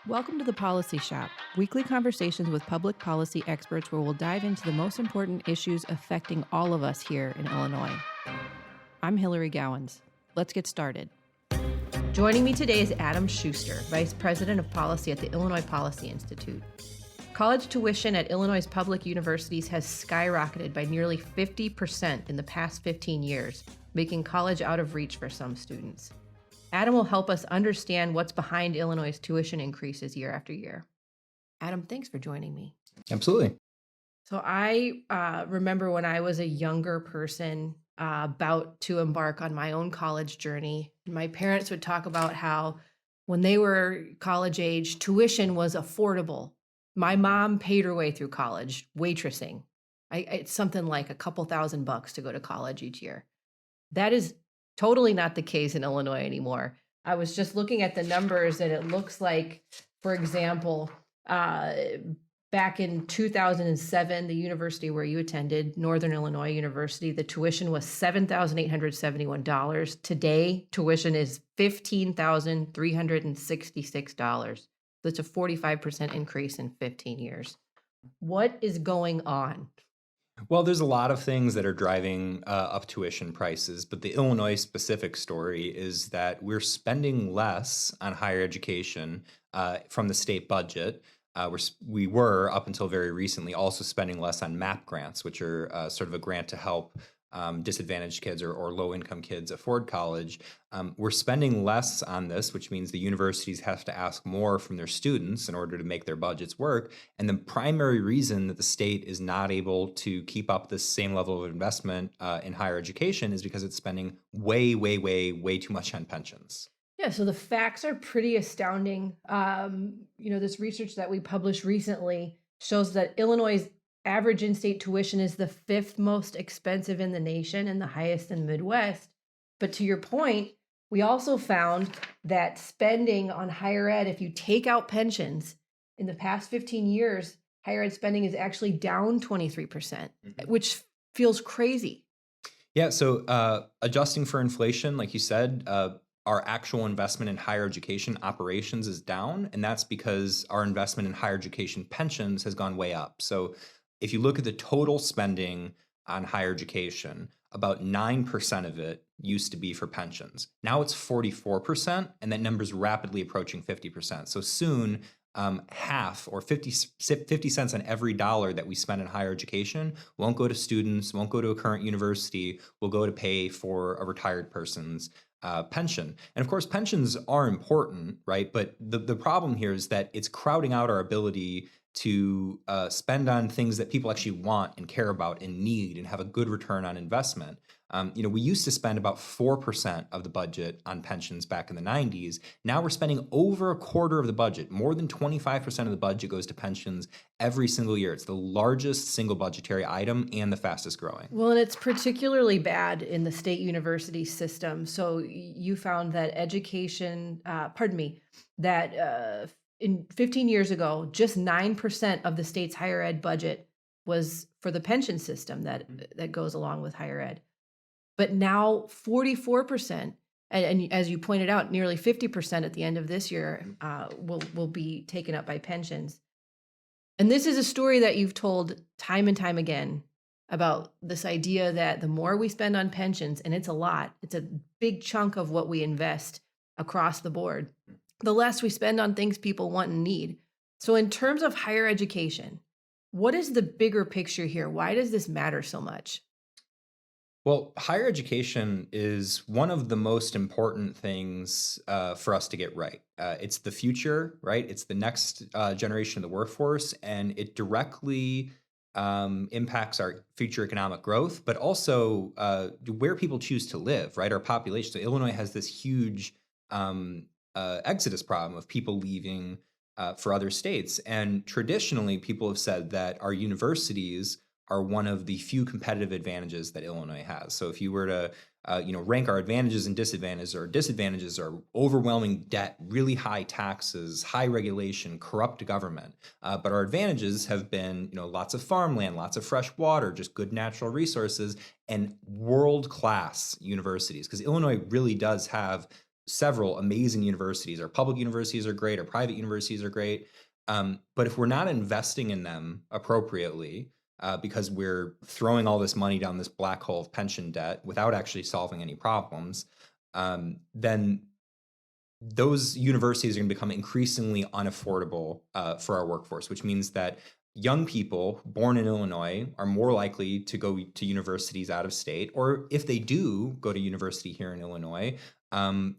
Welcome to the Policy Shop, weekly conversations with public policy experts where we'll dive into the most important issues affecting all of us here in Illinois. I'm Hilary Gowins. Let's get started. Joining me today is Adam Schuster, Vice President of Policy at the Illinois Policy Institute. College tuition at Illinois' public universities has skyrocketed by nearly 50% in the past 15 years, making college out of reach for some students. Adam will help us understand what's behind Illinois' tuition increases year after year. Adam, thanks for joining me. Absolutely. So I remember when I was a younger person about to embark on my own college journey, my parents would talk about how when they were college age, tuition was affordable. My mom paid her way through college, waitressing. It's something like a couple $1,000 to go to college each year. That is totally not the case in Illinois anymore. I was just looking at the numbers and it looks like, for example, back in 2007, the university where you attended, Northern Illinois University, the tuition was $7,871. Today, tuition is $15,366. That's a 45% increase in 15 years. What is going on? Well, there's a lot of things that are driving up tuition prices, but the Illinois specific story is that we're spending less on higher education from the state budget. We were, up until very recently, also spending less on MAP grants, which are sort of a grant to help disadvantaged kids or low-income kids afford college. We're spending less on this, which means the universities have to ask more from their students in order to make their budgets work. And the primary reason that the state is not able to keep up this same level of investment in higher education is because it's spending way too much on pensions. Yeah, so the facts are pretty astounding. This research that we published recently shows that Illinois' average in-state tuition is the 5th most expensive in the nation and the highest in the Midwest. But to your point, we also found that spending on higher ed, if you take out pensions, in the past 15 years, higher ed spending is actually down 23%, which feels crazy. Yeah, so adjusting for inflation, like you said, our actual investment in higher education operations is down, and that's because our investment in higher education pensions has gone way up. So if you look at the total spending on higher education, about 9% of it used to be for pensions. Now it's 44%, and that number is rapidly approaching 50%. So soon, half or 50 cents on every dollar that we spend in higher education won't go to students, won't go to a current university, will go to pay for a retired person's pension. And of course, pensions are important, right? But the problem here is that it's crowding out our ability to spend on things that people actually want and care about and need and have a good return on investment. We used to spend about 4% of the budget on pensions back in the 90s. Now we're spending over a quarter of the budget. More than 25% of the budget goes to pensions every single year. It's the largest single budgetary item and the fastest growing. Well, and it's particularly bad in the state university system. So you found that in 15 years ago, just 9% of the state's higher ed budget was for the pension system that goes along with higher ed. But now 44%, and as you pointed out, nearly 50% at the end of this year will be taken up by pensions. And this is a story that you've told time and time again about this idea that the more we spend on pensions, and it's a lot, it's a big chunk of what we invest across the board, the less we spend on things people want and need. So in terms of higher education, what is the bigger picture here? Why does this matter so much? Well, higher education is one of the most important things for us to get right. It's the future, right? It's the next generation of the workforce, and it directly impacts our future economic growth, but also where people choose to live, right? Our population. So Illinois has this huge exodus problem of people leaving for other states. And traditionally, people have said that our universities are one of the few competitive advantages that Illinois has. So if you were to rank our advantages and disadvantages, our disadvantages are overwhelming debt, really high taxes, high regulation, corrupt government. But our advantages have been, lots of farmland, lots of fresh water, just good natural resources, and world-class universities. Because Illinois really does have several amazing universities. Our public universities are great, our private universities are great. But if we're not investing in them appropriately, because we're throwing all this money down this black hole of pension debt without actually solving any problems, then those universities are going to become increasingly unaffordable for our workforce, which means that young people born in Illinois are more likely to go to universities out of state, or if they do go to university here in Illinois,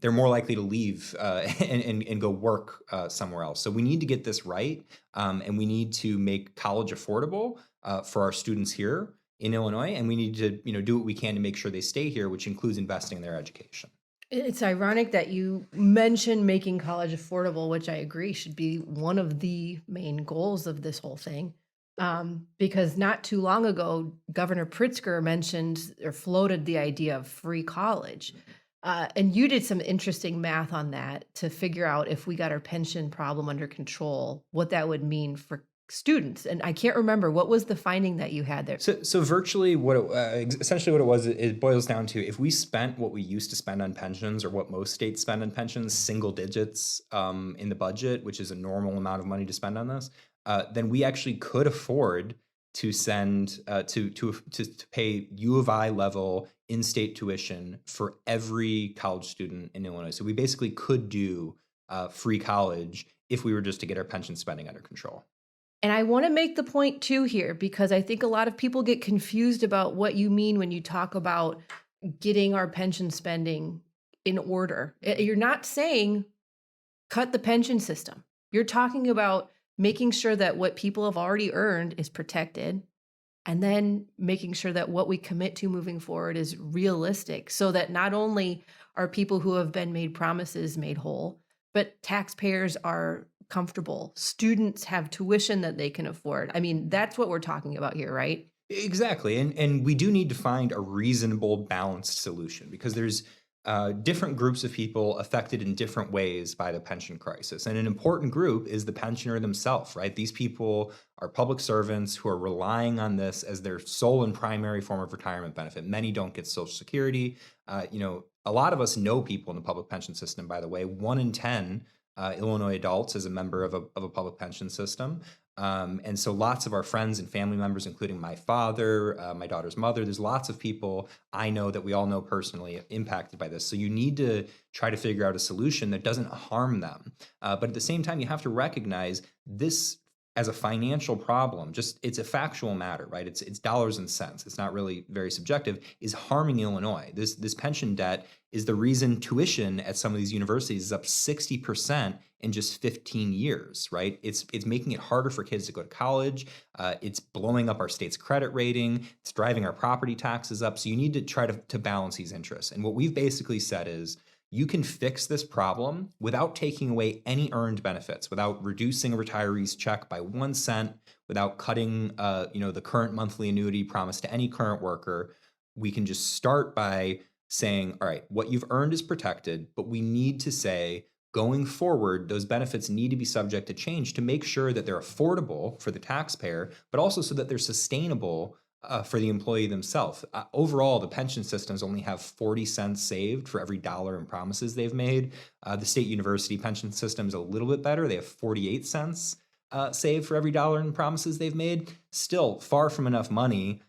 they're more likely to leave and go work somewhere else. So we need to get this right, and we need to make college affordable for our students here in Illinois, and we need to do what we can to make sure they stay here, which includes investing in their education. It's ironic that you mentioned making college affordable, which I agree should be one of the main goals of this whole thing. Because not too long ago, Governor Pritzker mentioned or floated the idea of free college. And you did some interesting math on that to figure out if we got our pension problem under control, what that would mean for students. And I can't remember what was the finding that you had there. So virtually essentially what it was, it boils down to if we spent what we used to spend on pensions or what most states spend on pensions, single digits in the budget, which is a normal amount of money to spend on this, then we actually could afford to send to pay U of I level in-state tuition for every college student in Illinois. So we basically could do free college if we were just to get our pension spending under control. And I want to make the point too here, because I think a lot of people get confused about what you mean when you talk about getting our pension spending in order. You're not saying cut the pension system. You're talking about making sure that what people have already earned is protected, and then making sure that what we commit to moving forward is realistic, so that not only are people who have been made promises made whole, but taxpayers are comfortable. Students have tuition that they can afford. I mean, that's what we're talking about here, right? Exactly. And we do need to find a reasonable, balanced solution because there's different groups of people affected in different ways by the pension crisis. And an important group is the pensioner themselves, right? These people are public servants who are relying on this as their sole and primary form of retirement benefit. Many don't get Social Security. A lot of us know people in the public pension system, by the way. 1 in 10 Illinois adults is a member of a public pension system. And so lots of our friends and family members, including my father, my daughter's mother, there's lots of people I know that we all know personally impacted by this. So you need to try to figure out a solution that doesn't harm them. But at the same time, you have to recognize this as a financial problem, just it's a factual matter, right? It's dollars and cents. It's not really very subjective, is harming Illinois. This pension debt is the reason tuition at some of these universities is up 60% in just 15 years, right? It's making it harder for kids to go to college. It's blowing up our state's credit rating. It's driving our property taxes up. So you need to try to balance these interests. And what we've basically said is, you can fix this problem without taking away any earned benefits, without reducing a retiree's check by 1 cent, without cutting the current monthly annuity promised to any current worker. We can just start by saying, all right, what you've earned is protected, but we need to say, going forward, those benefits need to be subject to change to make sure that they're affordable for the taxpayer, but also so that they're sustainable for the employee themselves. Overall, the pension systems only have 40 cents saved for every dollar in promises they've made. The state university pension system is a little bit better. They have 48 cents saved for every dollar in promises they've made. Still far from enough money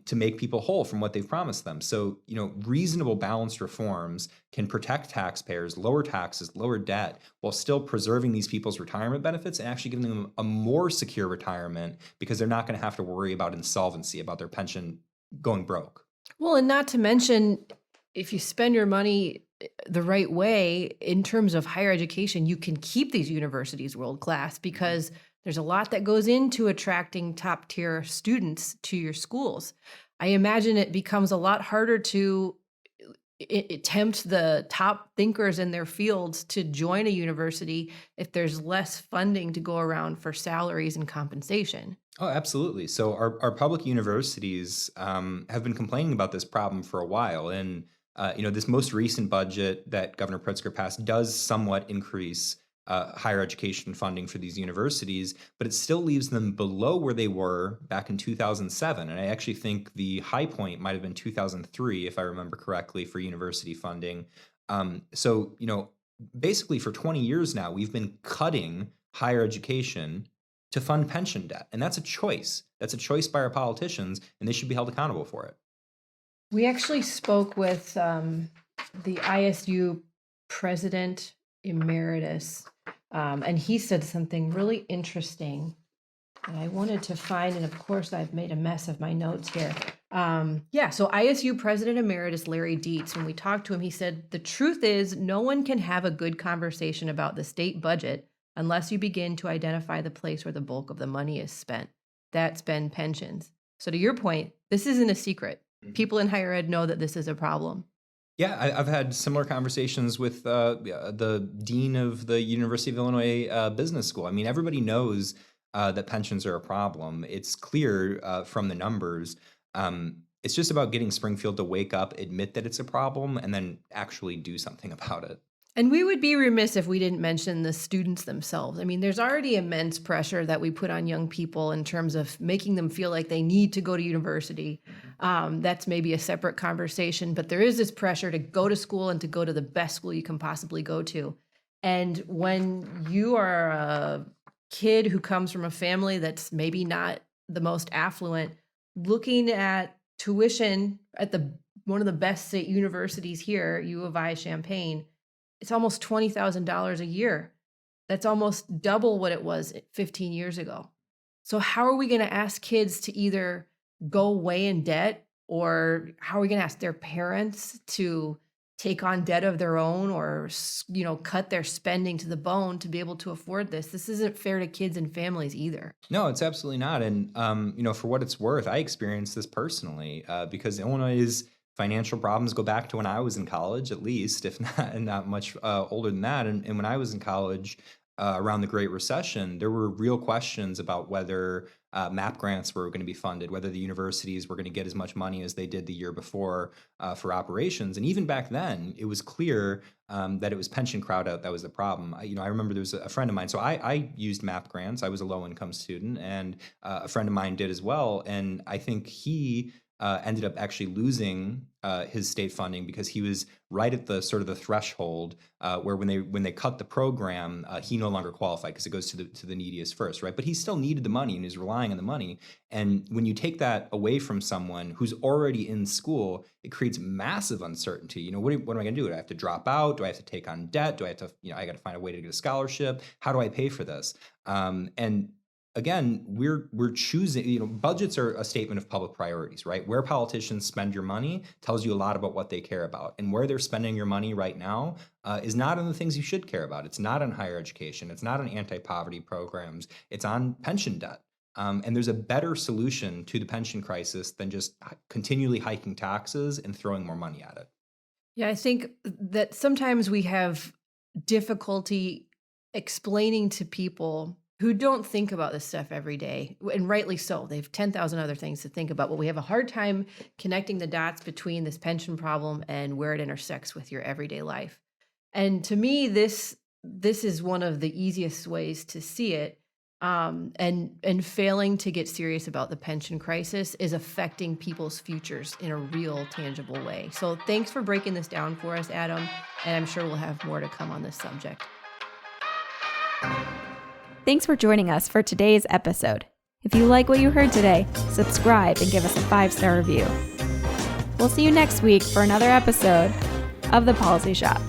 to make people whole from what they've promised them. So, reasonable balanced reforms can protect taxpayers, lower taxes, lower debt, while still preserving these people's retirement benefits and actually giving them a more secure retirement because they're not going to have to worry about insolvency, about their pension going broke. Well, and not to mention, if you spend your money the right way in terms of higher education, you can keep these universities world class because there's a lot that goes into attracting top tier students to your schools. I imagine it becomes a lot harder to tempt the top thinkers in their fields to join a university if there's less funding to go around for salaries and compensation. Oh, absolutely. So our public universities have been complaining about this problem for a while. And, this most recent budget that Governor Pritzker passed does somewhat increase higher education funding for these universities, but it still leaves them below where they were back in 2007. And I actually think the high point might have been 2003, if I remember correctly, for university funding. So, basically for 20 years now, we've been cutting higher education to fund pension debt. And that's a choice. That's a choice by our politicians, and they should be held accountable for it. We actually spoke with the ISU president emeritus, and he said something really interesting. And I wanted to find, and of course I've made a mess of my notes here. So ISU President Emeritus Larry Dietz, when we talked to him, he said, the truth is no one can have a good conversation about the state budget unless you begin to identify the place where the bulk of the money is spent. That's been pensions. So to your point, this isn't a secret. People in higher ed know that this is a problem. Yeah, I've had similar conversations with the dean of the University of Illinois Business School. I mean, everybody knows that pensions are a problem. It's clear from the numbers. It's just about getting Springfield to wake up, admit that it's a problem, and then actually do something about it. And we would be remiss if we didn't mention the students themselves. I mean, there's already immense pressure that we put on young people in terms of making them feel like they need to go to university. That's maybe a separate conversation, but there is this pressure to go to school and to go to the best school you can possibly go to. And when you are a kid who comes from a family that's maybe not the most affluent, looking at tuition at one of the best state universities here, U of I Champaign, it's almost $20,000 a year. That's almost double what it was 15 years ago. So how are we going to ask kids to either go way in debt, or how are we going to ask their parents to take on debt of their own, or, cut their spending to the bone to be able to afford this? This isn't fair to kids and families either. No, it's absolutely not. And, for what it's worth, I experienced this personally because Illinois' financial problems go back to when I was in college, at least, if not much older than that. And when I was in college around the Great Recession, there were real questions about whether MAP grants were going to be funded, whether the universities were going to get as much money as they did the year before for operations. And even back then, it was clear that it was pension crowd out that was the problem. I remember there was a friend of mine. So I used MAP grants. I was a low-income student, and a friend of mine did as well. And I think he ended up actually losing his state funding because he was right at the sort of the threshold where when they cut the program, he no longer qualified because it goes to the neediest first, right? But he still needed the money and is relying on the money. And when you take that away from someone who's already in school, it creates massive uncertainty. What am I going to do? Do I have to drop out? Do I have to take on debt? Do I have to, I got to find a way to get a scholarship? How do I pay for this? And again, we're choosing, budgets are a statement of public priorities, right? Where politicians spend your money tells you a lot about what they care about. And where they're spending your money right now is not on the things you should care about. It's not on higher education. It's not on anti-poverty programs. It's on pension debt. And there's a better solution to the pension crisis than just continually hiking taxes and throwing more money at it. Yeah, I think that sometimes we have difficulty explaining to people who don't think about this stuff every day, and rightly so. They have 10,000 other things to think about, but we have a hard time connecting the dots between this pension problem and where it intersects with your everyday life. And to me, this is one of the easiest ways to see it. And failing to get serious about the pension crisis is affecting people's futures in a real, tangible way. So thanks for breaking this down for us, Adam, and I'm sure we'll have more to come on this subject. Thanks for joining us for today's episode. If you like what you heard today, subscribe and give us a 5-star review. We'll see you next week for another episode of The Policy Shop.